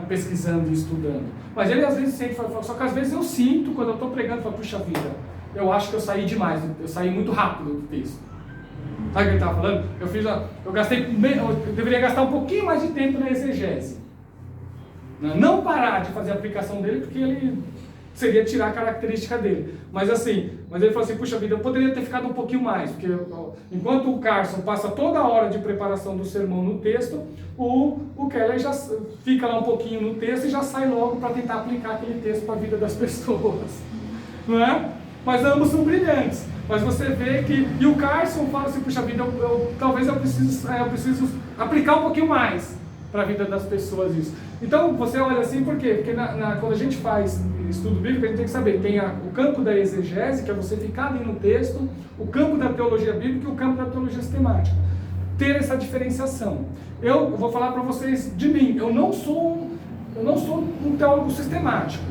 pesquisando e estudando. Mas ele às vezes sente, só que às vezes eu sinto, quando eu estou pregando, falo, puxa vida, eu acho que eu saí demais, eu saí muito rápido do texto. Sabe o que ele estava falando? Eu deveria gastar um pouquinho mais de tempo na exegese. Não parar de fazer a aplicação dele, porque ele seria tirar a característica dele. Mas ele falou assim, puxa vida, eu poderia ter ficado um pouquinho mais, porque enquanto o Carson passa toda a hora de preparação do sermão no texto, o Keller já fica lá um pouquinho no texto e já sai logo para tentar aplicar aquele texto para a vida das pessoas. Não é? Mas ambos são brilhantes. Mas você vê que... E o Carson fala assim, puxa vida, talvez eu preciso aplicar um pouquinho mais para a vida das pessoas isso. Então, você olha assim, por quê? Porque quando a gente faz estudo bíblico, a gente tem que saber, tem o campo da exegese, que é você ficar ali no texto, o campo da teologia bíblica e o campo da teologia sistemática. Ter essa diferenciação. Eu vou falar para vocês de mim, eu não sou um teólogo sistemático.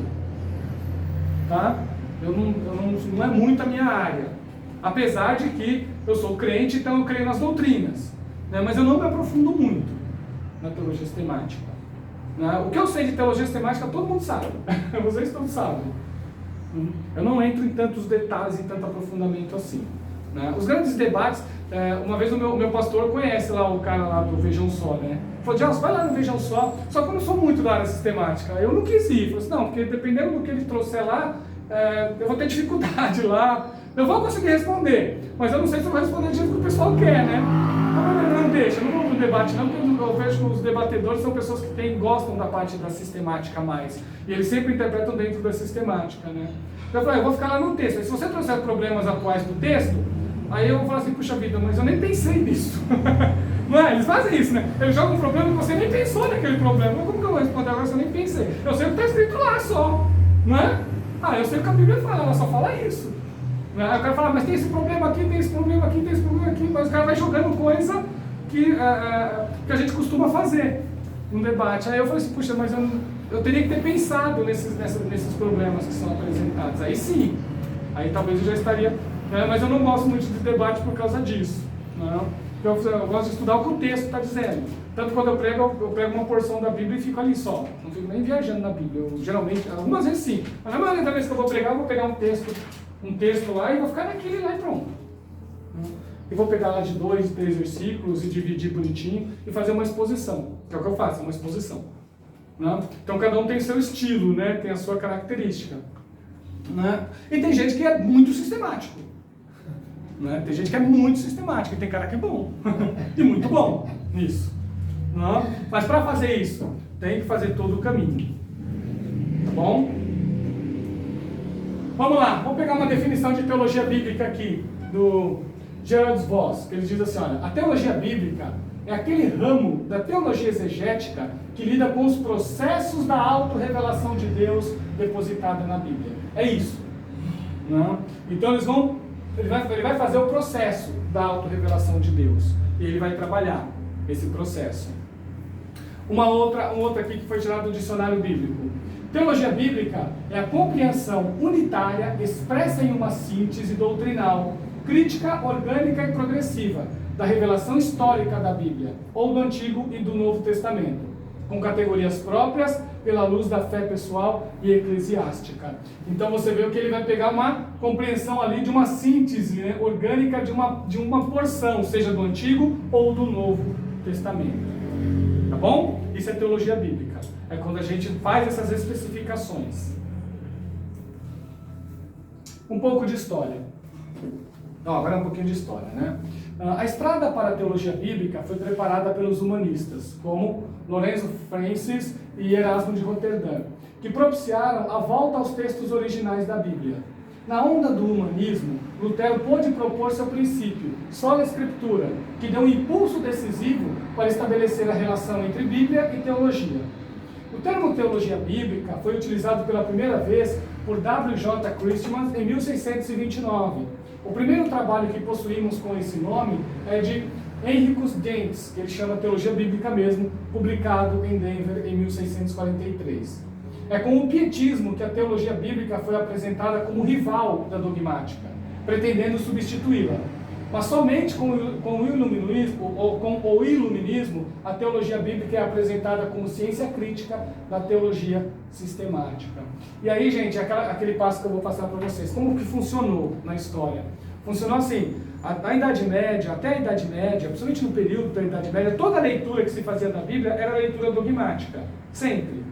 Tá? Não é muito a minha área. Apesar de que eu sou crente, então eu creio nas doutrinas. Né? Mas eu não me aprofundo muito na teologia sistemática. Né? O que eu sei de teologia sistemática todo mundo sabe. Vocês todos sabem. Eu não entro em tantos detalhes, em tanto aprofundamento assim. Né? Os grandes debates, uma vez o meu pastor conhece lá o cara lá do Vejam Só, né? Falou, Gelson, vai lá no Vejam Só. Só que eu não sou muito da área sistemática. Eu não quis ir. Falei assim, não, porque dependendo do que ele trouxer lá, eu vou ter dificuldade lá. Eu vou conseguir responder, mas eu não sei se eu vou responder do jeito que o pessoal quer, né? Não deixa, não vou pro debate não, porque eu vejo que os debatedores são pessoas que gostam da parte da sistemática mais. E eles sempre interpretam dentro da sistemática, né? Eu falei, eu vou ficar lá no texto. Aí, se você trouxer problemas atuais do texto, aí eu vou falar assim, puxa vida, mas eu nem pensei nisso. Não é? Eles fazem isso, né? Eles jogam um problema e você nem pensou naquele problema. Mas como que eu vou responder agora se eu nem pensei? Eu sei o que está escrito lá só, não é? Eu sei o que a Bíblia fala, ela só fala isso. Aí o cara fala, mas tem esse problema aqui, tem esse problema aqui, tem esse problema aqui, mas o cara vai jogando coisa que a gente costuma fazer no debate. Aí eu falei assim, puxa, mas eu teria que ter pensado nesses problemas que são apresentados. Aí sim, aí talvez eu já estaria, mas eu não gosto muito de debate por causa disso. Não? Eu gosto de estudar o que o texto está dizendo. Tanto quando eu prego uma porção da Bíblia e fico ali só. Não fico nem viajando na Bíblia. Eu, geralmente, algumas vezes sim, mas na maioria das vezes que eu vou pregar, eu vou pegar um texto lá e vou ficar naquele lá e pronto. E vou pegar lá de 2, 3 versículos e dividir bonitinho e fazer uma exposição. Que é o que eu faço, uma exposição. Né? Então cada um tem seu estilo, né? Tem a sua característica. Né? E tem gente que é muito sistemático. Né? Tem gente que é muito sistemático e tem cara que é bom. E muito bom nisso. Né? Mas para fazer isso, tem que fazer todo o caminho. Tá bom? Vamos lá, vamos pegar uma definição de teologia bíblica aqui, do Gerald Voss, que ele diz assim, olha, a teologia bíblica é aquele ramo da teologia exegética que lida com os processos da autorrevelação de Deus depositada na Bíblia. É isso. Não? Então ele vai fazer o processo da autorrevelação de Deus, e ele vai trabalhar esse processo. Uma outra aqui que foi tirada do dicionário bíblico. Teologia bíblica é a compreensão unitária expressa em uma síntese doutrinal, crítica, orgânica e progressiva da revelação histórica da Bíblia, ou do Antigo e do Novo Testamento, com categorias próprias pela luz da fé pessoal e eclesiástica. Então você vê que ele vai pegar uma compreensão ali de uma síntese, né, orgânica de uma porção, seja do Antigo ou do Novo Testamento. Tá bom? Isso é teologia bíblica. É quando a gente faz essas especificações. Um pouco de história. Agora um pouquinho de história, né? A estrada para a teologia bíblica foi preparada pelos humanistas, como Lorenzo Francis e Erasmo de Roterdã, que propiciaram a volta aos textos originais da Bíblia. Na onda do humanismo, Lutero pôde propor seu princípio, sola escritura, que deu um impulso decisivo para estabelecer a relação entre Bíblia e teologia. O termo teologia bíblica foi utilizado pela primeira vez por W.J. Christman em 1629. O primeiro trabalho que possuímos com esse nome é de Henricus Dents, que ele chama Teologia Bíblica mesmo, publicado em Denver em 1643. É com o pietismo que a teologia bíblica foi apresentada como rival da dogmática, pretendendo substituí-la. Mas somente com o iluminismo, ou com o iluminismo, a teologia bíblica é apresentada como ciência crítica da teologia sistemática. E aí, gente, aquele passo que eu vou passar para vocês. Como que funcionou na história? Funcionou assim, a Idade Média, até a Idade Média, principalmente no período da Idade Média, toda a leitura que se fazia da Bíblia era leitura dogmática, sempre.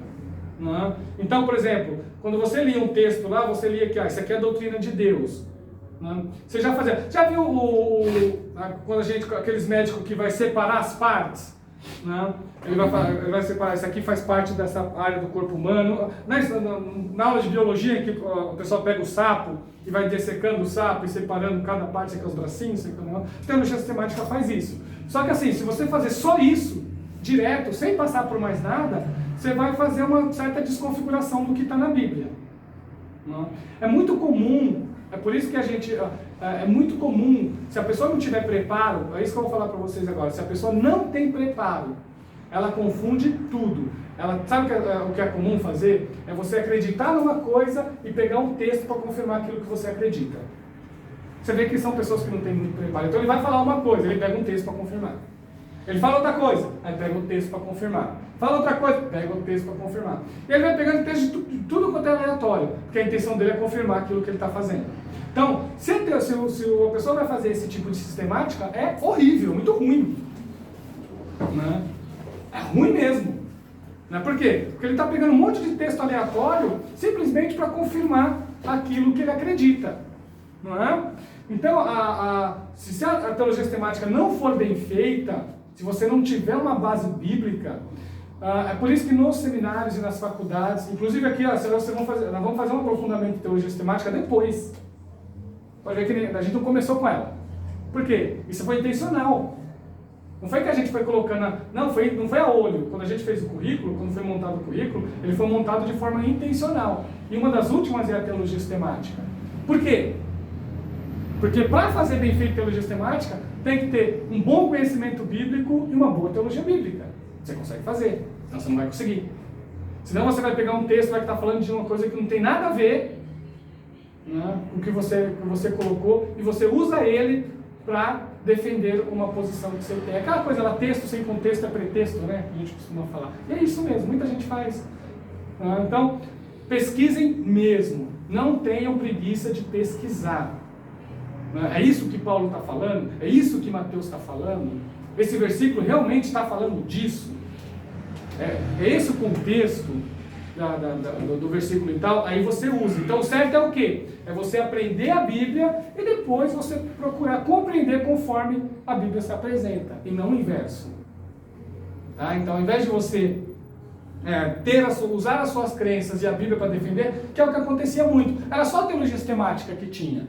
Não é? Então, por exemplo, quando você lia um texto lá, você lia que isso aqui é a doutrina de Deus. Não é? Você já viu quando aqueles médicos que vai separar as partes? Não é? Ele vai separar, isso aqui faz parte dessa área do corpo humano. Na aula de biologia, em que o pessoal pega o sapo e vai dessecando o sapo e separando cada parte, aqui os bracinhos, a teologia sistemática faz isso. Só que assim, se você fazer só isso, direto, sem passar por mais nada, você vai fazer uma certa desconfiguração do que está na Bíblia. Não? É muito comum, é por isso que é muito comum, se a pessoa não tiver preparo, é isso que eu vou falar para vocês agora, se a pessoa não tem preparo, ela confunde tudo. Sabe o que é comum fazer? É você acreditar numa coisa e pegar um texto para confirmar aquilo que você acredita. Você vê que são pessoas que não têm muito preparo. Então ele vai falar uma coisa, ele pega um texto para confirmar. Ele fala outra coisa, aí pega o texto para confirmar. Fala outra coisa, pega o texto para confirmar. E ele vai pegando texto de tudo quanto é aleatório, porque a intenção dele é confirmar aquilo que ele está fazendo. Então, se a pessoa vai fazer esse tipo de sistemática, é horrível, muito ruim. Né? É ruim mesmo. Né? Por quê? Porque ele está pegando um monte de texto aleatório simplesmente para confirmar aquilo que ele acredita. Não é? Então, se a teologia sistemática não for bem feita, se você não tiver uma base bíblica, é por isso que nos seminários e nas faculdades, inclusive aqui, nós vamos fazer um aprofundamento de teologia sistemática depois. Pode ver que a gente não começou com ela. Por quê? Isso foi intencional. Não foi que a gente foi colocando... Não foi a olho. Quando a gente fez o currículo, quando foi montado o currículo, ele foi montado de forma intencional. E uma das últimas é a teologia sistemática. Por quê? Porque para fazer bem feito teologia sistemática, tem que ter um bom conhecimento bíblico e uma boa teologia bíblica. Você consegue fazer, senão você não vai conseguir. Senão você vai pegar um texto, vai estar falando de uma coisa que não tem nada a ver, né, com o que você colocou, e você usa ele para defender uma posição que você tem. Aquela coisa lá, texto sem contexto é pretexto, né? Que a gente costuma falar. E é isso mesmo, muita gente faz. Então, pesquisem mesmo. Não tenham preguiça de pesquisar. É isso que Paulo está falando? É isso que Mateus está falando? Esse versículo realmente está falando disso? É esse o contexto do versículo e tal? Aí você usa. Então o certo é o quê? É você aprender a Bíblia e depois você procurar compreender conforme a Bíblia se apresenta, e não o inverso. Tá? Então ao invés de você usar as suas crenças e a Bíblia para defender, que é o que acontecia muito, era só a teologia sistemática que tinha.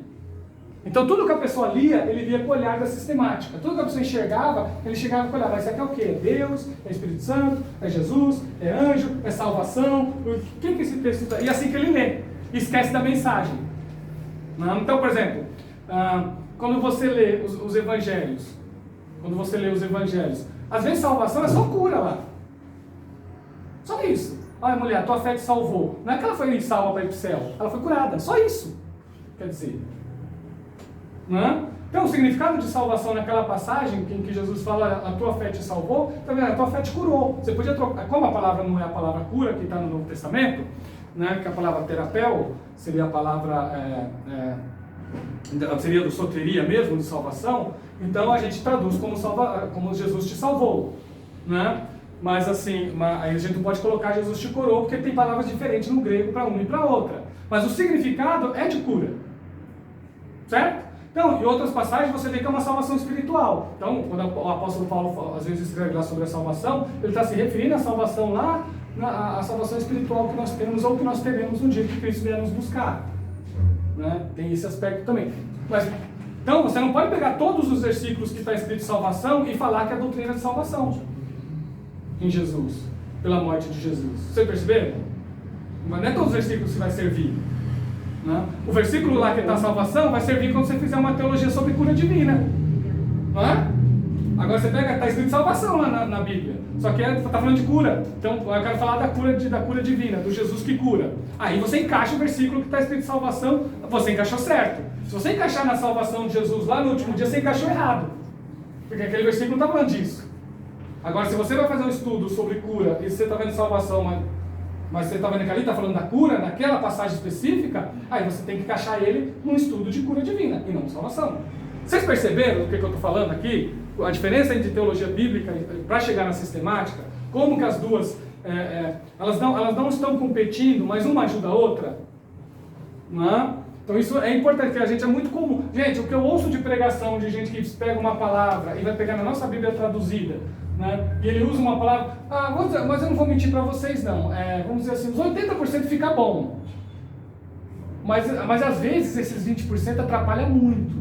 Então tudo que a pessoa lia, ele lia com o olhar da sistemática. Tudo que a pessoa enxergava, ele chegava com o olhar. Mas isso aqui é o quê? É Deus, é Espírito Santo, é Jesus, é anjo, é salvação. O que esse texto está? E assim que ele lê. Esquece da mensagem. Então, por exemplo, quando você lê os evangelhos, às vezes salvação é só cura lá. Só isso. Olha, mulher, a tua fé te salvou. Não é que ela foi salva para ir para o céu. Ela foi curada. Só isso. Quer dizer... Então o significado de salvação naquela passagem em que Jesus fala a tua fé te salvou, também a tua fé te curou. Você podia trocar, como a palavra não é a palavra cura que está no Novo Testamento, né, que a palavra terapeu seria a palavra seria do soteria mesmo, de salvação, então a gente traduz como Jesus te salvou, né? Mas assim, aí a gente não pode colocar Jesus te curou, porque tem palavras diferentes no grego para uma e para outra, mas o significado é de cura, certo? Então, em outras passagens você vê que é uma salvação espiritual. Então, quando o apóstolo Paulo às vezes escreve lá sobre a salvação, ele está se referindo à salvação lá, a salvação espiritual que nós temos ou que nós teremos no dia que Cristo vier nos buscar. Né? Tem esse aspecto também. Então, você não pode pegar todos os versículos que está escrito salvação e falar que é a doutrina de salvação em Jesus, pela morte de Jesus. Vocês perceberam? Mas não é todos os versículos que vai servir. O versículo lá que está a salvação vai servir quando você fizer uma teologia sobre cura divina. Não é? Agora você pega, está escrito salvação lá na Bíblia. Só que está falando de cura. Então eu quero falar da cura divina, do Jesus que cura. Aí você encaixa o versículo que está escrito salvação, você encaixou certo. Se você encaixar na salvação de Jesus lá no último dia, você encaixou errado. Porque aquele versículo não está falando disso. Agora, se você vai fazer um estudo sobre cura e você está vendo salvação, mas você está vendo que ali está falando da cura, naquela passagem específica, aí você tem que encaixar ele num estudo de cura divina e não de salvação. Vocês perceberam o que eu estou falando aqui? A diferença entre teologia bíblica para chegar na sistemática? Como que as duas, elas não estão competindo, mas uma ajuda a outra? Não é? Então isso é importante, porque a gente é muito comum. Gente, o que eu ouço de pregação de gente que pega uma palavra e vai pegar na nossa Bíblia traduzida, né? E ele usa uma palavra, mas eu não vou mentir para vocês não, vamos dizer assim, os 80% fica bom. Mas às vezes esses 20% atrapalham muito.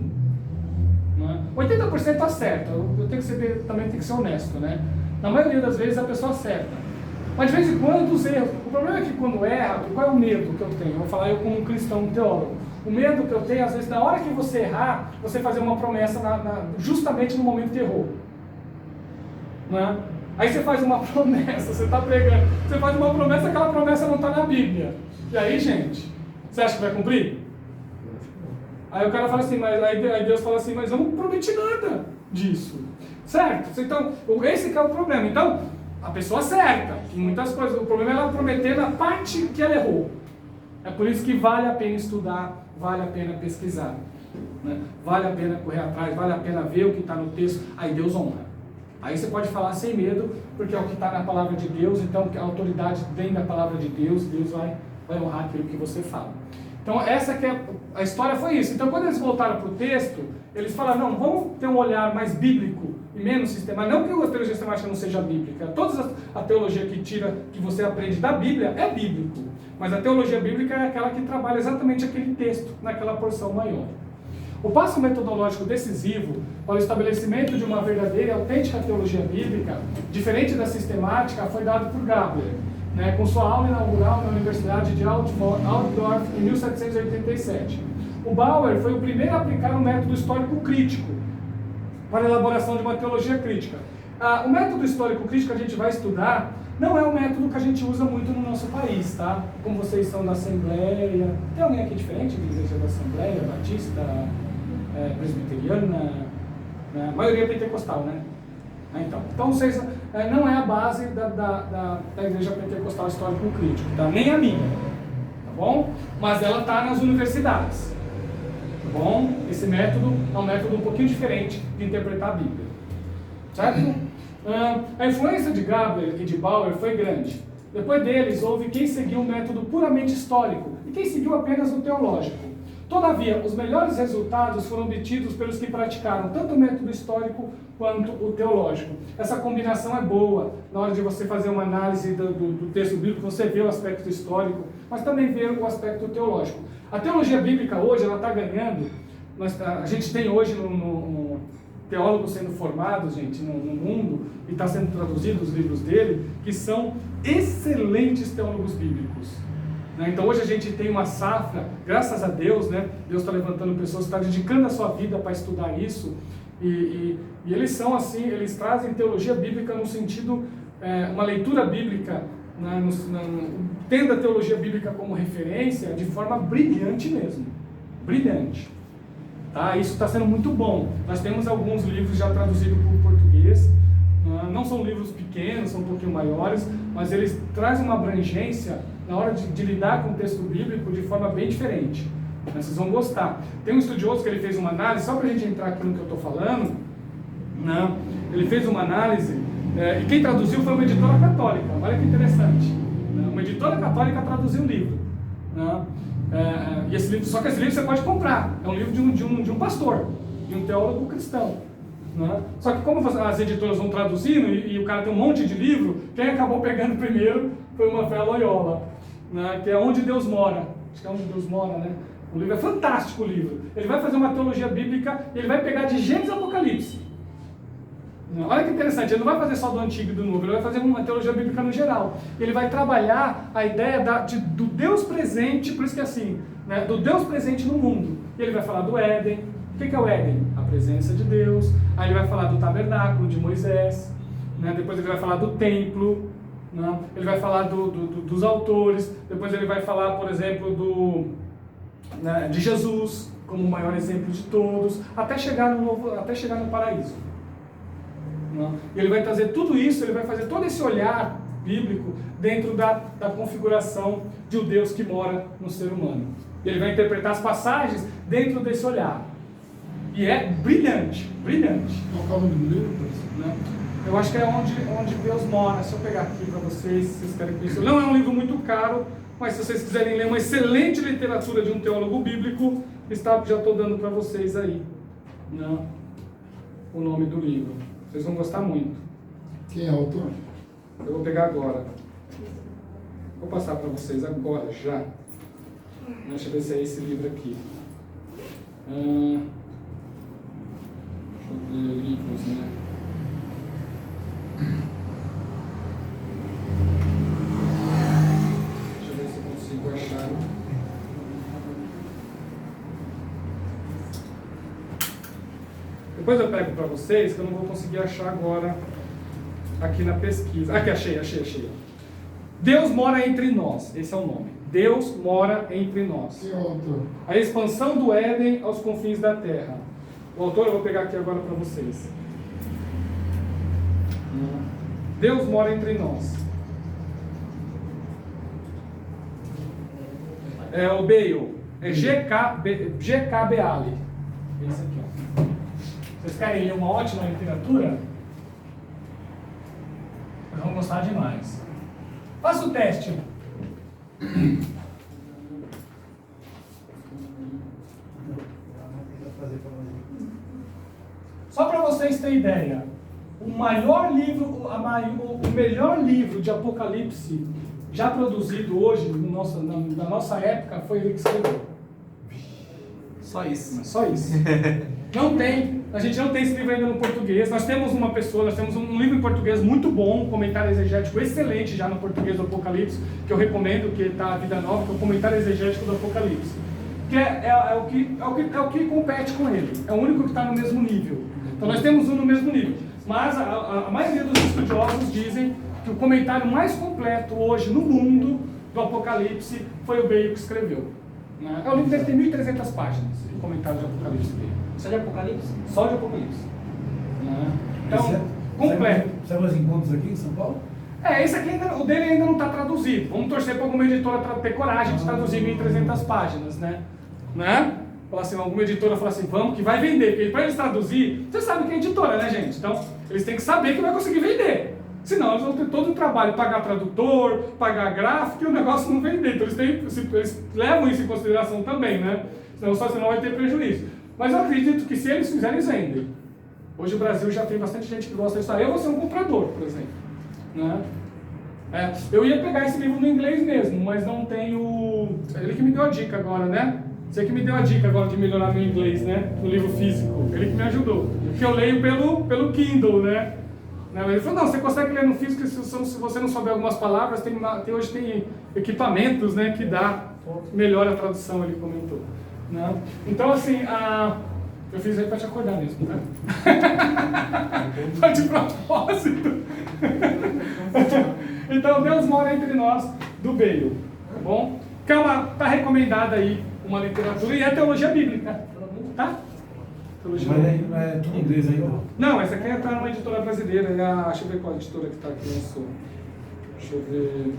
Né? 80% acerta, eu tenho que ser, também tenho que ser honesto, né? Na maioria das vezes a pessoa acerta. Mas de vez em quando os erros, o problema é que quando erra, qual é o medo que eu tenho? Eu vou falar eu como um cristão, um teólogo. O medo que eu tenho, às vezes, na hora que você errar, você fazer uma promessa justamente no momento que errou. Né? Aí você faz uma promessa, você está pregando, você faz uma promessa, aquela promessa não está na Bíblia. E aí, gente, você acha que vai cumprir? Aí o cara fala assim, aí Deus fala assim, mas eu não prometi nada disso. Certo? Então, esse que é o problema. Então, a pessoa acerta em muitas coisas. O problema é ela prometer na parte que ela errou. É por isso que vale a pena estudar, vale a pena pesquisar. Né? Vale a pena correr atrás, vale a pena ver o que está no texto. Aí Deus honra. Aí você pode falar sem medo, porque é o que está na palavra de Deus. Então a autoridade vem da palavra de Deus. Deus vai honrar aquilo que você fala. Então essa que é a história, foi isso. Então quando eles voltaram para o texto, eles falaram, não, vamos ter um olhar mais bíblico e menos sistemático. Não que a teologia sistemática não seja bíblica. Toda a teologia que você aprende da Bíblia é bíblico. Mas a teologia bíblica é aquela que trabalha exatamente aquele texto, naquela porção maior. O passo metodológico decisivo para o estabelecimento de uma verdadeira e autêntica teologia bíblica, diferente da sistemática, foi dado por Gabriel, né, com sua aula inaugural na Universidade de Altdorf em 1787. O Bauer foi o primeiro a aplicar um método histórico crítico para a elaboração de uma teologia crítica. O método histórico crítico que a gente vai estudar não é um método que a gente usa muito no nosso país, tá? Como vocês são da Assembleia, tem alguém aqui diferente de igreja da Assembleia, Batista, Presbiteriana, né? A maioria é pentecostal, né? Então vocês, não é a base da igreja pentecostal histórico crítico, tá? Nem a minha, tá bom? Mas ela está nas universidades, tá bom? Esse método é um método um pouquinho diferente de interpretar a Bíblia, certo? A influência de Gabriel e de Bauer foi grande. Depois deles, houve quem seguiu um método puramente histórico e quem seguiu apenas o teológico. Todavia, os melhores resultados foram obtidos pelos que praticaram tanto o método histórico quanto o teológico. Essa combinação é boa. Na hora de você fazer uma análise do texto bíblico, você vê o aspecto histórico, mas também vê o aspecto teológico. A teologia bíblica hoje, ela está ganhando. A gente tem hoje teólogos sendo formados, gente, no mundo, e está sendo traduzidos os livros dele, que são excelentes teólogos bíblicos. Né? Então hoje a gente tem uma safra, graças a Deus, né? Deus está levantando pessoas que estão dedicando a sua vida para estudar isso, e eles são assim, eles trazem teologia bíblica no sentido, uma leitura bíblica, né? Tendo a teologia bíblica como referência, de forma brilhante mesmo, brilhante. Tá? Isso está sendo muito bom. Nós temos alguns livros já traduzidos para o português, não são livros pequenos, são um pouquinho maiores, mas eles trazem uma abrangência na hora de lidar com o texto bíblico de forma bem diferente. Vocês vão gostar. Tem um estudioso que ele fez uma análise, só para a gente entrar aqui no que eu estou falando, né? Ele fez uma análise, e quem traduziu foi uma editora católica. Olha que interessante, né? Uma editora católica traduziu o livro, né? E esse livro, só que esse livro você pode comprar. É um livro de um pastor, de um teólogo cristão, né? Só que como as editoras vão traduzindo e o cara tem um monte de livro, quem acabou pegando primeiro foi uma fé Loyola, né? Que é Onde Deus Mora. Acho que é Onde Deus Mora, né? O livro é fantástico, o livro. Ele vai fazer uma teologia bíblica e ele vai pegar de Gênesis a Apocalipse. Olha que interessante, ele não vai fazer só do Antigo e do Novo, ele vai fazer uma teologia bíblica no geral. Ele vai trabalhar a ideia do Deus presente, por isso que é assim, né? Do Deus presente no mundo. E ele vai falar do Éden. O que é o Éden? A presença de Deus. Aí ele vai falar do tabernáculo de Moisés, né? Depois ele vai falar do templo, né? Ele vai falar dos autores. Depois ele vai falar, por exemplo, de Jesus, como o maior exemplo de todos, até chegar no paraíso. E ele vai trazer tudo isso, ele vai fazer todo esse olhar bíblico dentro da configuração de um Deus que mora no ser humano. E ele vai interpretar as passagens dentro desse olhar. E é brilhante, brilhante. Qual o nome do livro? Eu acho que é onde Deus mora. Se eu pegar aqui para vocês, se vocês querem conhecer. Não é um livro muito caro, mas se vocês quiserem ler uma excelente literatura de um teólogo bíblico, já estou dando para vocês aí, né, o nome do livro. Vocês vão gostar muito. Quem é o autor? Eu vou pegar agora. Vou passar para vocês agora, já. Deixa eu ver se é esse livro aqui. Deixa eu ver livros, né? Deixa eu ver se eu consigo achar. Depois eu pego para vocês, que eu não vou conseguir achar agora aqui na pesquisa. Aqui, achei. Deus mora entre nós, esse é o nome. Deus mora entre nós. Quem é o autor? A expansão do Éden aos confins da terra. O autor eu vou pegar aqui agora para vocês. Deus mora entre nós. É o Bale. É G.K. Beale. Esse aqui, ó. Vocês querem ler uma ótima literatura? Vocês vão gostar demais. Faça o teste. Só para vocês terem ideia, o melhor livro de Apocalipse já produzido hoje, na nossa época, foi ele que escreveu. Só isso. Só isso. A gente não tem esse livro ainda no português. Nós temos um livro em português muito bom, um comentário exegético excelente já no português do Apocalipse, que eu recomendo, que está a Vida Nova, que é o comentário exegético do Apocalipse. Que é o que compete com ele. É o único que está no mesmo nível. Então nós temos um no mesmo nível. Mas a maioria dos estudiosos dizem que o comentário mais completo hoje no mundo do Apocalipse foi o Bale que escreveu. O livro deve ter 1.300 páginas, o comentário de Apocalipse dele. Só de Apocalipse? Só de Apocalipse. Então, completo. São os encontros aqui em São Paulo? Esse aqui o dele ainda não está traduzido. Vamos torcer para alguma editora ter coragem de traduzir 1.300 páginas, né? Falar assim, alguma editora fala assim, vamos, que vai vender. Porque para eles traduzir, você sabe que é editora, né, gente? Então, eles têm que saber que vai conseguir vender. Senão, eles vão ter todo o trabalho, pagar tradutor, pagar gráfico, e o negócio não vender. Então, eles levam isso em consideração também, né? Senão vai ter prejuízo. Mas eu acredito que se eles fizerem, eles vendem. Hoje o Brasil já tem bastante gente que gosta disso. Eu vou ser um comprador, por exemplo. Né? Eu ia pegar esse livro no inglês mesmo, mas não tenho... Ele que me deu a dica agora, né? Você que me deu a dica agora de melhorar meu inglês, né? No livro físico. Ele que me ajudou. Porque eu leio pelo Kindle, né? Ele falou, não, você consegue ler no físico se você não souber algumas palavras, hoje tem equipamentos, né, que melhora a tradução, ele comentou. Né? Então, assim, eu fiz aí para te acordar mesmo, né? Foi de propósito. Então, Deus mora entre nós, do Bale, tá bom? Tá recomendada aí uma literatura e a teologia bíblica, tá? Teologia Mas aí não é tudo em inglês ainda? Não, essa aqui está numa editora brasileira, deixa eu ver qual editora que está aqui lançou. Deixa eu ver.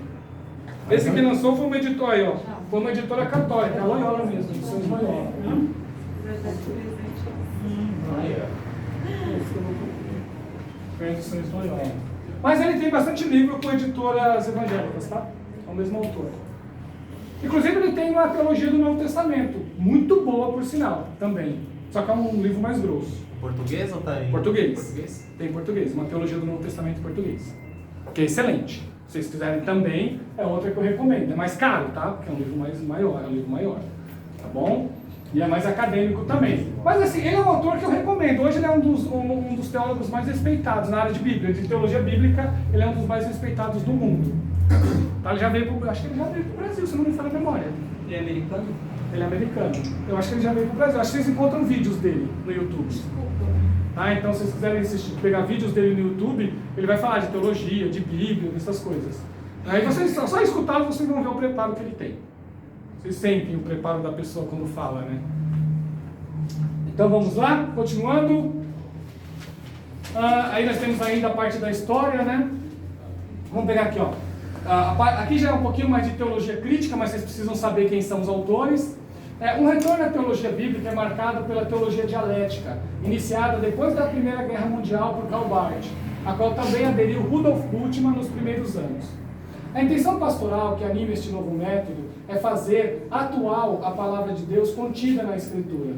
Esse que lançou foi uma editora aí, ó. Foi uma editora católica, a Loyola mesmo, de São Loyola. Foi de São Loyola. Mas ele tem bastante livro com editoras evangélicas, tá? É o mesmo autor. Inclusive ele tem uma teologia do Novo Testamento, muito boa por sinal, também. Só que é um livro mais grosso. Português ou tá em português? Tem em português, uma teologia do Novo Testamento em português. Que é excelente. Se vocês quiserem também, é outra que eu recomendo. É mais caro, tá? Porque é um livro maior. Tá bom? E é mais acadêmico também. Mas assim, ele é um autor que eu recomendo. Hoje ele é um dos teólogos mais respeitados na área de Bíblia. De teologia bíblica, ele é um dos mais respeitados do mundo. Tá? Acho que ele já veio pro Brasil, se não me falha a memória. Ele é americano? Ele é americano. Eu acho que ele já veio pro Brasil. Acho que vocês encontram vídeos dele no YouTube. Tá? Então, se vocês quiserem pegar vídeos dele no YouTube, ele vai falar de teologia, de Bíblia, dessas coisas. Aí vocês, só escutá-lo, vocês vão ver o preparo que ele tem. Vocês sentem o preparo da pessoa quando fala, né? Então vamos lá, continuando. Aí nós temos ainda a parte da história, né? Vamos pegar aqui, ó. Aqui já é um pouquinho mais de teologia crítica, mas vocês precisam saber quem são os autores. Um retorno à teologia bíblica é marcado pela teologia dialética, iniciada depois da Primeira Guerra Mundial por Karl Barth, a qual também aderiu Rudolf Bultmann nos primeiros anos. A intenção pastoral que anima este novo método é fazer atual a palavra de Deus contida na Escritura.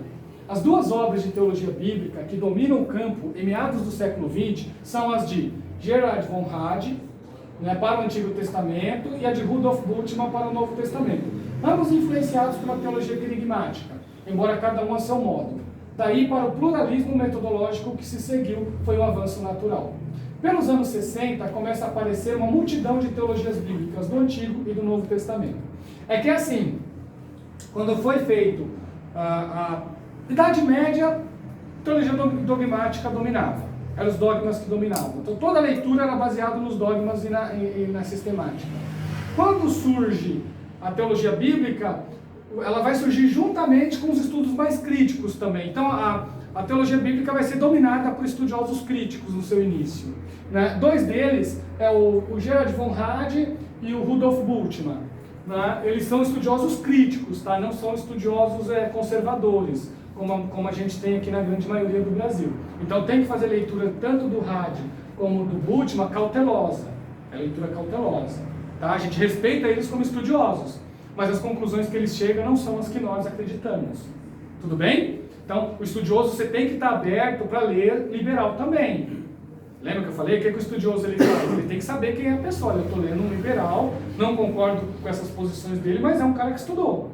As duas obras de teologia bíblica que dominam o campo em meados do século XX são as de Gerhard von Rad, para o Antigo Testamento, e a de Rudolf Bultmann para o Novo Testamento, ambos influenciados pela teologia querigmática, embora cada um a seu modo. Daí para o pluralismo metodológico que se seguiu foi um avanço natural. Pelos anos 60 começa a aparecer uma multidão de teologias bíblicas do Antigo e do Novo Testamento. É que assim, quando foi feito a Idade Média, a teologia dogmática dominava. Eram os dogmas que dominavam. Então toda a leitura era baseada nos dogmas e na sistemática. Quando surge a teologia bíblica, ela vai surgir juntamente com os estudos mais críticos também. Então a teologia bíblica vai ser dominada por estudiosos críticos no seu início. Né? Dois deles é o Gerhard von Rad e o Rudolf Bultmann. Né? Eles são estudiosos críticos, tá? Não são estudiosos conservadores, como a gente tem aqui na grande maioria do Brasil. Então tem que fazer leitura tanto do Rad como do Bultmann cautelosa. É leitura cautelosa. Tá? A gente respeita eles como estudiosos, mas as conclusões que eles chegam não são as que nós acreditamos. Tudo bem? Então, o estudioso você tem que estar aberto para ler liberal também. Lembra que eu falei? O que o estudioso ele faz? Ele tem que saber quem é a pessoa. Eu estou lendo um liberal, não concordo com essas posições dele, mas é um cara que estudou.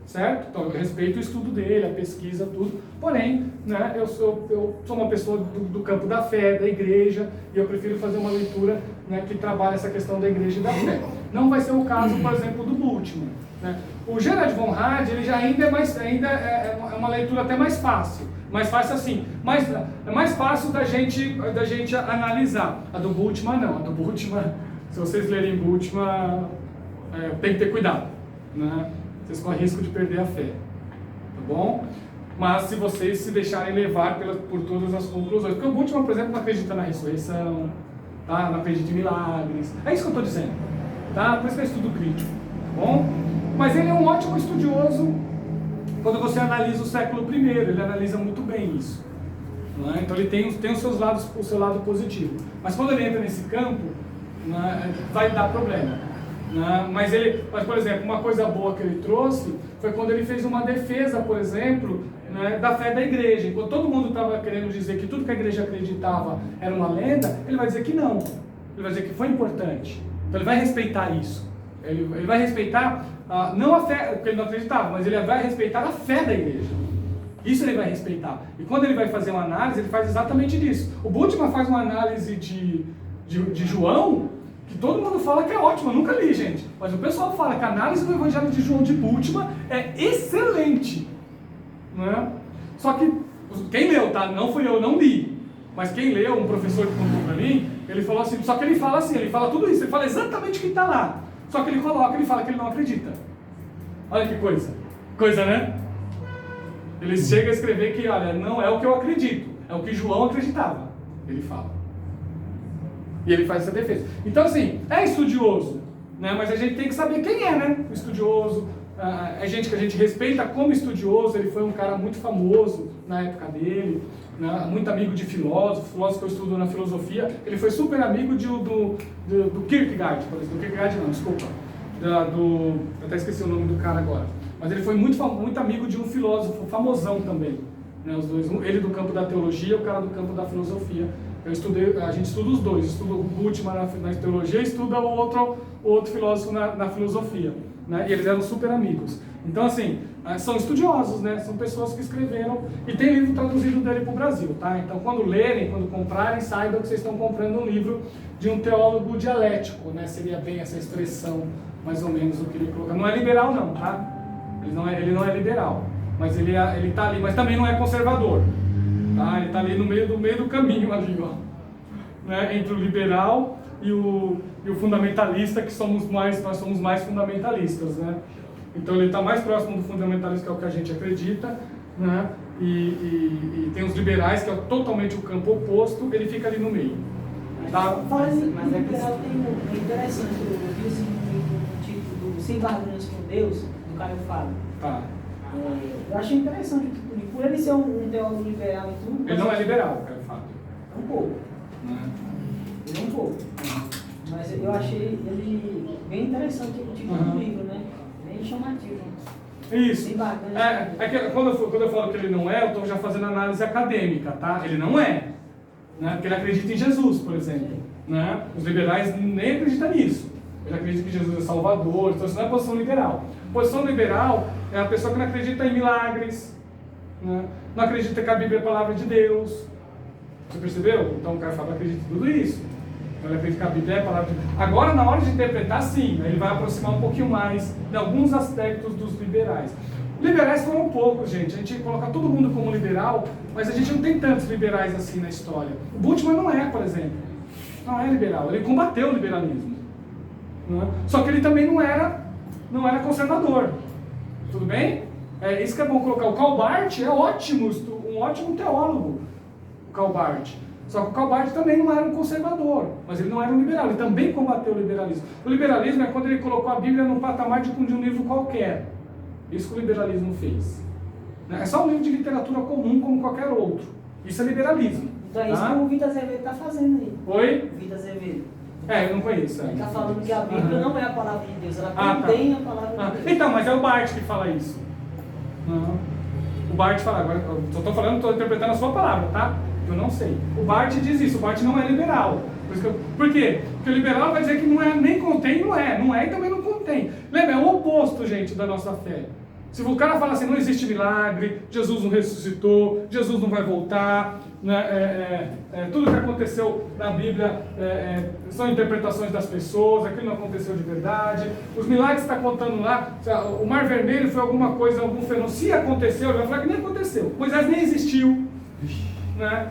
Certo? Então eu respeito o estudo dele, a pesquisa, tudo. Porém, né, eu sou uma pessoa do campo da fé, da igreja, e eu prefiro fazer uma leitura, né, que trabalha essa questão da igreja e da fé. Não vai ser o caso, por exemplo, do Bultmann. Né? O Gerhard von Rad, ele já ainda é uma leitura até mais fácil. Mais fácil assim, é mais fácil da gente analisar. A do Bultmann não. A do Bultmann, se vocês lerem Bultmann, tem que ter cuidado. Né? Vocês correm risco de perder a fé, tá bom? Mas se vocês se deixarem levar por todas as conclusões, porque o Bultmann, por exemplo, não acredita na ressurreição, tá? Não acredita em milagres, é isso que eu estou dizendo, tá? Por isso que é estudo crítico, tá bom? Mas ele é um ótimo estudioso quando você analisa o século I, ele analisa muito bem isso, né? Então ele tem o seu lado positivo, mas quando ele entra nesse campo, né, vai dar problema. Mas, por exemplo, uma coisa boa que ele trouxe foi quando ele fez uma defesa, por exemplo, né, da fé da igreja. Enquanto todo mundo estava querendo dizer que tudo que a igreja acreditava era uma lenda, ele vai dizer que não. Ele vai dizer que foi importante. Então ele vai respeitar isso. Ele vai respeitar, não a fé, porque ele não acreditava, mas ele vai respeitar a fé da igreja. Isso ele vai respeitar. E quando ele vai fazer uma análise, ele faz exatamente disso. O Bultmann faz uma análise de João, que todo mundo fala que é ótimo, eu nunca li, gente. Mas o pessoal fala que a análise do Evangelho de João de Bultmann é excelente. Né? Só que, quem leu, tá? Não fui eu, não li. Mas quem leu, um professor que contou pra mim, ele falou assim, só que ele fala assim, ele fala tudo isso, ele fala exatamente o que está lá. Só que ele fala que ele não acredita. Olha que coisa. Coisa, né? Ele chega a escrever que, olha, não é o que eu acredito, é o que João acreditava. Ele fala. E ele faz essa defesa. Então, assim, é estudioso, né? Mas a gente tem que saber quem é, né? O estudioso. É gente que a gente respeita como estudioso. Ele foi um cara muito famoso na época dele, né? Muito amigo de filósofo que eu estudo na filosofia. Ele foi super amigo do Kierkegaard, por exemplo. Do Kierkegaard não, desculpa. Eu até esqueci o nome do cara agora. Mas ele foi muito amigo de um filósofo famosão também. Né? Os dois, ele do campo da teologia, o cara do campo da filosofia. A gente estuda os dois, estuda o Bultmann na teologia e estuda o outro filósofo na filosofia, né? E eles eram super amigos. Então, assim, são estudiosos, né? São pessoas que escreveram, e tem livro traduzido dele para o Brasil, tá? Então, quando lerem, quando comprarem, saibam que vocês estão comprando um livro de um teólogo dialético, né? Seria bem essa expressão, mais ou menos, o que ele coloca. Não é liberal não, tá? Ele não é liberal, mas ele está ali, mas também não é conservador. Tá? Ele está ali no meio do caminho ali, ó, né? Entre o liberal e o fundamentalista, que nós somos mais fundamentalistas, né? Então ele está mais próximo do fundamentalista, que é o que a gente acredita, né? e tem os liberais, que é totalmente o campo oposto, ele fica ali no meio. Tá? Mas é liberal tem um interessante, eu vi assim, um título do Sem Barganhas com Deus, do Caio Fábio. Tá. Eu achei interessante o tipo, por ele ser um teólogo liberal e tudo. Ele não é liberal, Caio Fábio. Um pouco. Né? Ele é um pouco. Mas eu achei ele bem interessante o tipo do livro, né? Bem chamativo. Isso. Sem barganhas. É que quando eu falo que ele não é, eu estou já fazendo análise acadêmica, tá? Ele não é. Né? Porque ele acredita em Jesus, por exemplo. Né? Os liberais nem acreditam nisso. Ele acredita que Jesus é Salvador, então isso não é posição liberal. Posição liberal é a pessoa que não acredita em milagres, né? Não acredita que a Bíblia é a palavra de Deus. Você percebeu? Então o cara fala, acredita em tudo isso. Então ele acredita que a Bíblia é a palavra de Deus. Agora, na hora de interpretar, sim, ele vai aproximar um pouquinho mais de alguns aspectos dos liberais. Liberais foram poucos, gente. A gente coloca todo mundo como liberal, mas a gente não tem tantos liberais assim na história. O Bultmann não é, por exemplo. Não é liberal. Ele combateu o liberalismo. Né? Só que ele também não era conservador. Tudo bem? É isso que é bom colocar. O Karl Barth é ótimo, um ótimo teólogo. O Karl Barth. Só que o Karl Barth também não era um conservador, mas ele não era um liberal. Ele também combateu o liberalismo. O liberalismo é quando ele colocou a Bíblia num patamar de um livro qualquer. Isso que o liberalismo fez. É só um livro de literatura comum como qualquer outro. Isso é liberalismo. Então é isso que o Vitor Azevedo está fazendo aí. Oi? O Vitor Azevedo. Eu não conheço. Ele está falando que a Bíblia não é a palavra de Deus, ela contém a palavra de Deus. Então, mas é o Barth que fala isso. Não. O Barth fala, agora eu só estou interpretando a sua palavra, tá? Eu não sei. O Barth diz isso, o Barth não é liberal. Por quê? Porque o liberal vai dizer que não é, nem contém, não é e também não contém. Lembra, é o oposto, gente, da nossa fé. Se o cara fala assim, não existe milagre, Jesus não ressuscitou, Jesus não vai voltar, né, tudo que aconteceu na Bíblia são interpretações das pessoas, aquilo não aconteceu de verdade, os milagres que está contando lá, o Mar Vermelho foi alguma coisa, algum fenômeno, se aconteceu, ele vai falar que nem aconteceu, Moisés nem existiu, né?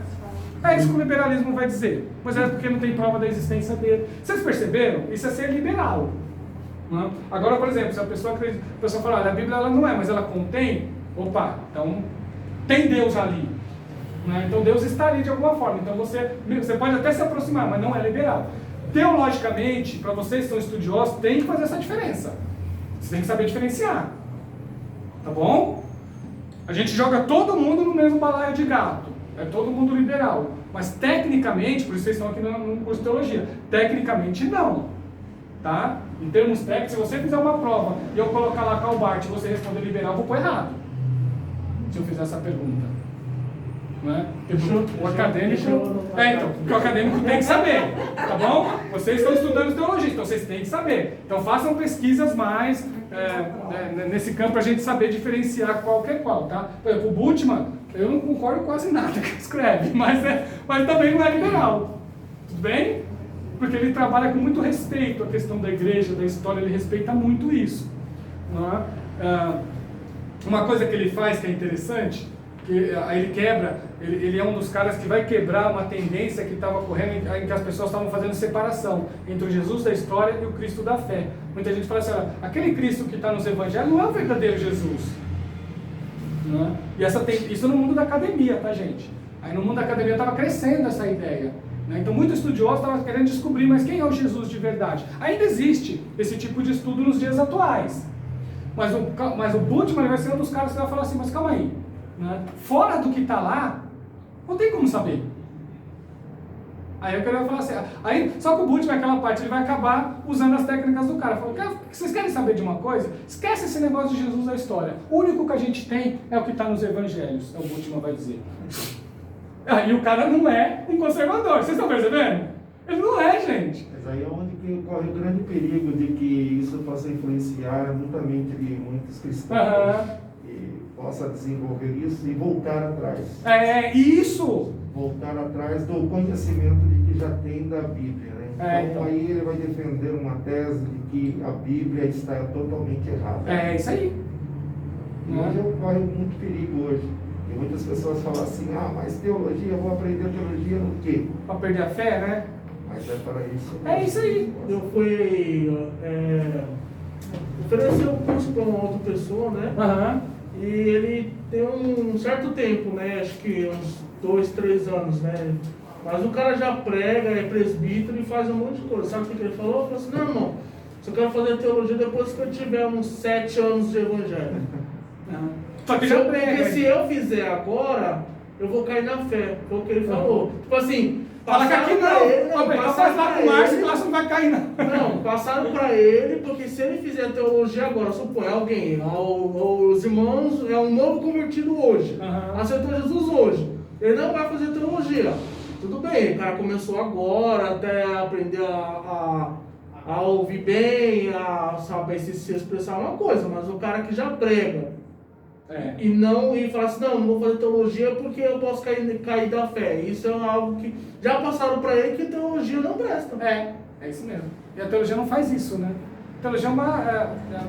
É isso que o liberalismo vai dizer, Moisés porque não tem prova da existência dele. Vocês perceberam? Isso é ser liberal. Né? Agora, por exemplo, se a pessoa acredita, a pessoa fala, olha, a Bíblia ela não é, mas ela contém, opa, então tem Deus ali. Né? Então Deus está ali de alguma forma. Então você pode até se aproximar, mas não é liberal. Teologicamente, para vocês que são estudiosos, tem que fazer essa diferença. Você tem que saber diferenciar. Tá bom? A gente joga todo mundo no mesmo balaio de gato. É todo mundo liberal. Mas tecnicamente, por isso vocês estão aqui no curso de teologia, tecnicamente não. Tá? Em termos técnicos, se você fizer uma prova e eu colocar lá Karl Barth e você responder liberal, eu vou pôr errado. Se eu fizer essa pergunta. Né? O acadêmico. Então, porque o acadêmico tem que saber. Tá bom? Vocês estão estudando teologia, então vocês têm que saber. Então façam pesquisas mais nesse campo para a gente saber diferenciar qual que é qual. Tá? Por exemplo, o Bultmann, eu não concordo com quase nada que escreve, mas também não é liberal. Tudo bem? Porque ele trabalha com muito respeito a questão da igreja, da história, ele respeita muito isso. Não é? Uma coisa que ele faz que é interessante, que ele quebra, ele é um dos caras que vai quebrar uma tendência que estava correndo em que as pessoas estavam fazendo separação entre o Jesus da história e o Cristo da fé. Muita gente fala assim, olha, aquele Cristo que está nos evangelhos não é o verdadeiro Jesus. Não é? E isso no mundo da academia, tá, gente? Aí no mundo da academia estava crescendo essa ideia. Então, muitos estudiosos estavam querendo descobrir, mas quem é o Jesus de verdade? Ainda existe esse tipo de estudo nos dias atuais. Mas o Bultmann vai ser um dos caras que vai falar assim, mas calma aí. Né? Fora do que está lá, não tem como saber. Aí eu quero falar assim, só que o Bultmann, aquela parte, ele vai acabar usando as técnicas do cara. Falou, vocês querem saber de uma coisa? Esquece esse negócio de Jesus da história. O único que a gente tem é o que está nos evangelhos, é o Bultmann vai dizer. E o cara não é um conservador, vocês estão percebendo? Ele não é, gente. Mas aí é onde que corre o grande perigo de que isso possa influenciar muita mente de muitos cristãos e possa desenvolver isso e voltar atrás. Isso! Voltar atrás do conhecimento de que já tem da Bíblia, né? Então aí ele vai defender uma tese de que a Bíblia está totalmente errada. É isso aí. E hoje corre muito perigo hoje. E muitas pessoas falam assim, mas teologia, eu vou aprender teologia no quê? Para perder a fé, né? Mas é para isso. É isso aí. Eu fui oferecer o curso para uma outra pessoa, né? E ele tem um certo tempo, né? Acho que uns 2, 3 anos, né? Mas o cara já prega, é presbítero e faz um monte de coisa. Sabe o que ele falou? Ele falou assim, não, irmão, se eu quero fazer teologia depois que eu tiver uns 7 anos de evangelho. Só que já Porque prega. se eu fizer agora, eu vou cair na fé. Foi o que ele falou. Tipo assim, Fala que aqui passaram pra ele, não. Então faz lá com o Márcio que lá você não vai cair, não. Não, passaram pra ele, porque se ele fizer teologia agora, supõe alguém, os irmãos, é um novo convertido hoje, aceitou Jesus hoje, ele não vai fazer teologia. Tudo bem, o cara começou agora, até aprender a ouvir bem, a saber se expressar uma coisa, mas o cara que já prega, e fala assim, não vou fazer teologia porque eu posso cair da fé. Isso é algo que já passaram para ele, que teologia não presta. É isso mesmo. E a teologia não faz isso, né? A teologia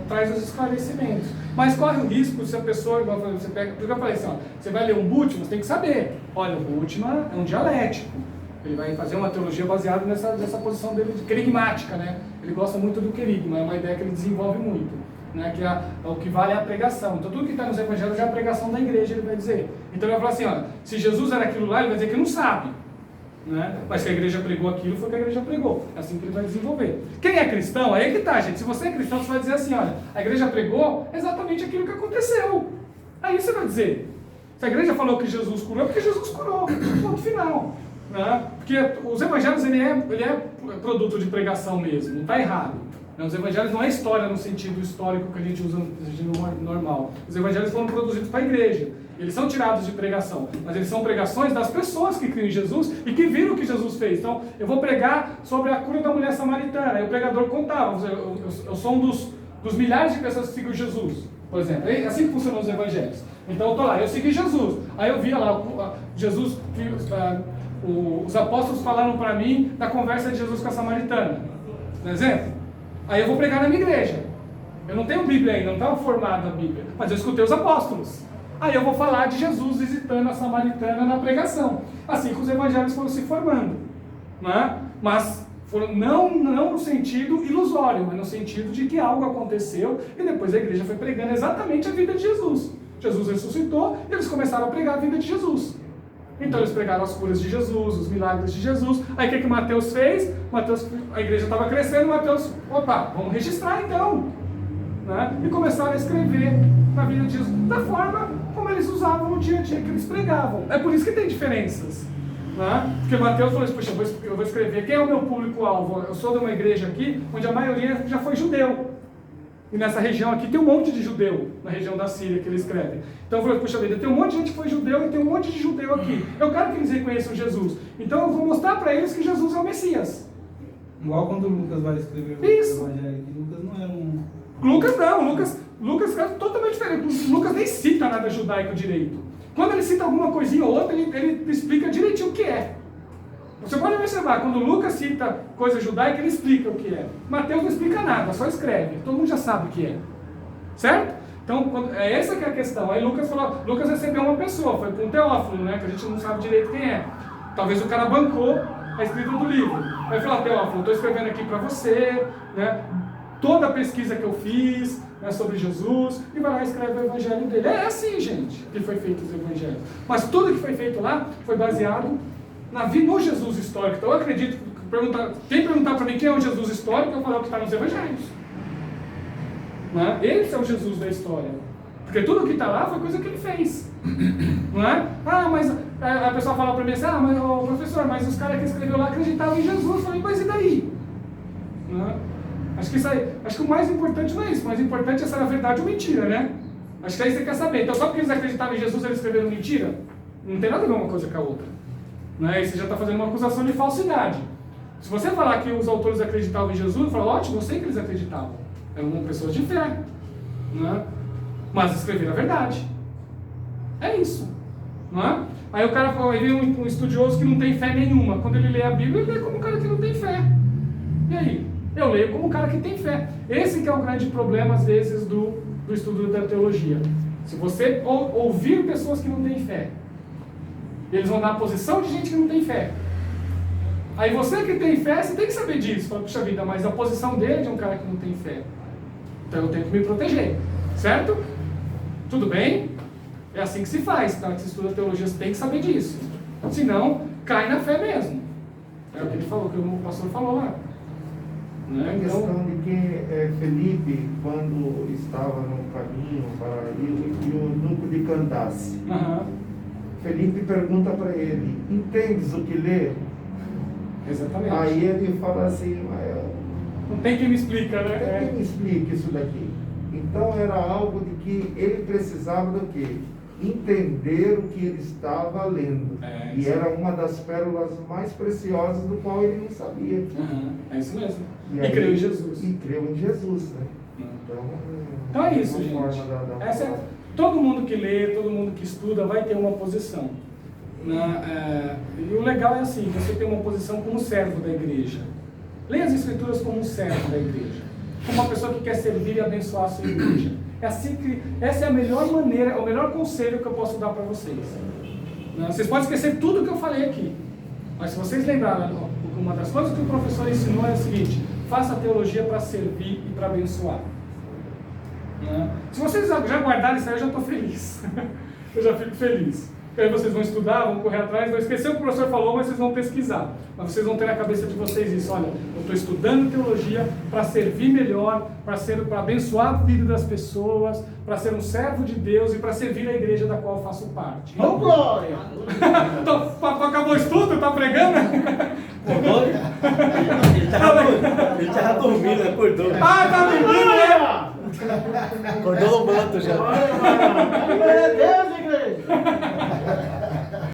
traz os esclarecimentos. Mas corre o risco se a pessoa, igual você pega, porque eu falei assim, ó, você vai ler um Bultmann, você tem que saber. Olha, o Bultmann é um dialético. Ele vai fazer uma teologia baseada nessa posição dele de querigmática, né? Ele gosta muito do querigma, é uma ideia que ele desenvolve muito. Né, que o que vale é a pregação. Então tudo que está nos evangelhos é a pregação da igreja, ele vai dizer. Então ele vai falar assim, ó, se Jesus era aquilo lá, ele vai dizer que não sabe. Né? Mas se a igreja pregou aquilo, foi o que a igreja pregou. É assim que ele vai desenvolver. Quem é cristão, aí que tá, gente. Se você é cristão, você vai dizer assim, olha, a igreja pregou exatamente aquilo que aconteceu. Aí você vai dizer. Se a igreja falou que Jesus curou, é porque Jesus curou. Ponto final. Né? Porque os evangelhos, ele é produto de pregação mesmo, não está errado. Os evangelhos não é história no sentido histórico que a gente usa no sentido normal. Os evangelhos foram produzidos para a igreja. Eles são tirados de pregação, mas eles são pregações das pessoas que criam em Jesus e que viram o que Jesus fez. Então, eu vou pregar sobre a cura da mulher samaritana. Aí o pregador contava, eu sou um dos milhares de pessoas que seguem Jesus, por exemplo. É assim que funcionam os evangelhos. Então, eu estou lá, eu segui Jesus. Aí eu via lá, Jesus, os apóstolos falaram para mim da conversa de Jesus com a samaritana. Por exemplo? Aí eu vou pregar na minha igreja. Eu não tenho Bíblia ainda, não estava formada a Bíblia, mas eu escutei os apóstolos. Aí eu vou falar de Jesus visitando a samaritana na pregação. Assim que os evangelhos foram se formando. Né? Mas foram não no sentido ilusório, mas no sentido de que algo aconteceu e depois a igreja foi pregando exatamente a vida de Jesus. Jesus ressuscitou e eles começaram a pregar a vida de Jesus. Então eles pregaram as curas de Jesus, os milagres de Jesus. Aí o que Mateus fez? A igreja estava crescendo, Mateus, vamos registrar então. Né? E começaram a escrever na vida de Jesus, da forma como eles usavam no dia a dia que eles pregavam. É por isso que tem diferenças. Né? Porque Mateus falou assim, poxa, eu vou escrever, quem é o meu público-alvo? Eu sou de uma igreja aqui, onde a maioria já foi judeu. E nessa região aqui tem um monte de judeu, na região da Síria que ele escreve. Então eu falei, puxa vida, tem um monte de gente que foi judeu e tem um monte de judeu aqui. Eu quero que eles reconheçam Jesus. Então eu vou mostrar para eles que Jesus é o Messias. Igual quando o Lucas vai escrever o Evangelho, que Lucas não era um... Lucas escreve totalmente diferente. Lucas nem cita nada judaico direito. Quando ele cita alguma coisinha ou outra, ele explica direitinho o que é. Você pode observar, quando Lucas cita coisa judaica, ele explica o que é. Mateus não explica nada, só escreve. Todo mundo já sabe o que é. Certo? Então, essa que é a questão. Aí Lucas recebeu uma pessoa, foi para um Teófilo, né, que a gente não sabe direito quem é. Talvez o cara bancou a escrita do livro. Aí falou, Teófilo, eu estou escrevendo aqui para você, né, toda a pesquisa que eu fiz, né, sobre Jesus, e vai lá e escreve o evangelho dele. É assim, gente, que foi feito os evangelhos. Mas tudo que foi feito lá foi baseado no Jesus histórico. Então eu acredito que quem perguntar para mim quem é o Jesus histórico, eu falo que está nos evangelhos. Né? Esse é o Jesus da história. Porque tudo que está lá foi coisa que ele fez. Não é? Mas a pessoa fala para mim assim, mas professor, mas os caras que escreveu lá acreditavam em Jesus. Eu falei, mas e daí? Não é? Acho que o mais importante não é isso. O mais importante é se era verdade ou mentira, né? Acho que aí você quer saber. Então só porque eles acreditavam em Jesus, eles escreveram mentira? Não tem nada a ver uma coisa com a outra. Né? E você já está fazendo uma acusação de falsidade. Se você falar que os autores acreditavam em Jesus, eu falo, ótimo, eu sei que eles acreditavam. Eram pessoas de fé. Né? Mas escreveram a verdade. É isso. Não é? Aí o cara fala, aí vem um estudioso que não tem fé nenhuma. Quando ele lê a Bíblia, ele lê como um cara que não tem fé. E aí? Eu leio como um cara que tem fé. Esse que é o grande problema, às vezes, do estudo da teologia. Se você ouvir pessoas que não têm fé, eles vão dar a posição de gente que não tem fé. Aí você que tem fé, você tem que saber disso. Fala, puxa vida, mas a posição dele é de um cara que não tem fé. Então eu tenho que me proteger. Certo? Tudo bem? É assim que se faz, tá? Que se estuda teologia, você tem que saber disso. Senão, cai na fé mesmo. É o que ele falou, que o pastor falou lá. A questão de que Felipe, quando estava no caminho para ir, e o eunuco de Candace, Felipe pergunta para ele, entendes o que lê? Exatamente. Aí ele fala assim, não tem quem me explica, né? não tem quem me explique isso daqui. Então era algo de que ele precisava do quê? Entender o que ele estava lendo. E era uma das pérolas mais preciosas do qual ele não sabia. É isso mesmo. E E creu em Jesus. E creu em Jesus, né? Então é isso, uma gente. forma Todo mundo que lê, todo mundo que estuda vai ter uma posição. E o legal é assim, você tem uma posição como servo da igreja. Leia as escrituras como um servo da igreja. Como uma pessoa que quer servir e abençoar a sua igreja. Essa é a melhor maneira, o melhor conselho que eu posso dar para vocês. Vocês podem esquecer tudo que eu falei aqui. Mas se vocês lembrarem, uma das coisas que o professor ensinou é o seguinte: faça a teologia para servir e para abençoar. Se vocês já guardarem isso aí, eu já estou feliz. Eu já fico feliz. Porque aí vocês vão estudar, vão correr atrás, vão esquecer o que o professor falou, mas vocês vão pesquisar. Mas vocês vão ter na cabeça de vocês isso: olha, eu estou estudando teologia para servir melhor, para abençoar a vida das pessoas, para ser um servo de Deus e para servir a igreja da qual eu faço parte. Não, glória! Então, acabou o estudo? Está pregando? Ele tava dormindo, acordou. Tá dormindo, né? Acordou no manto já. Glória a Deus,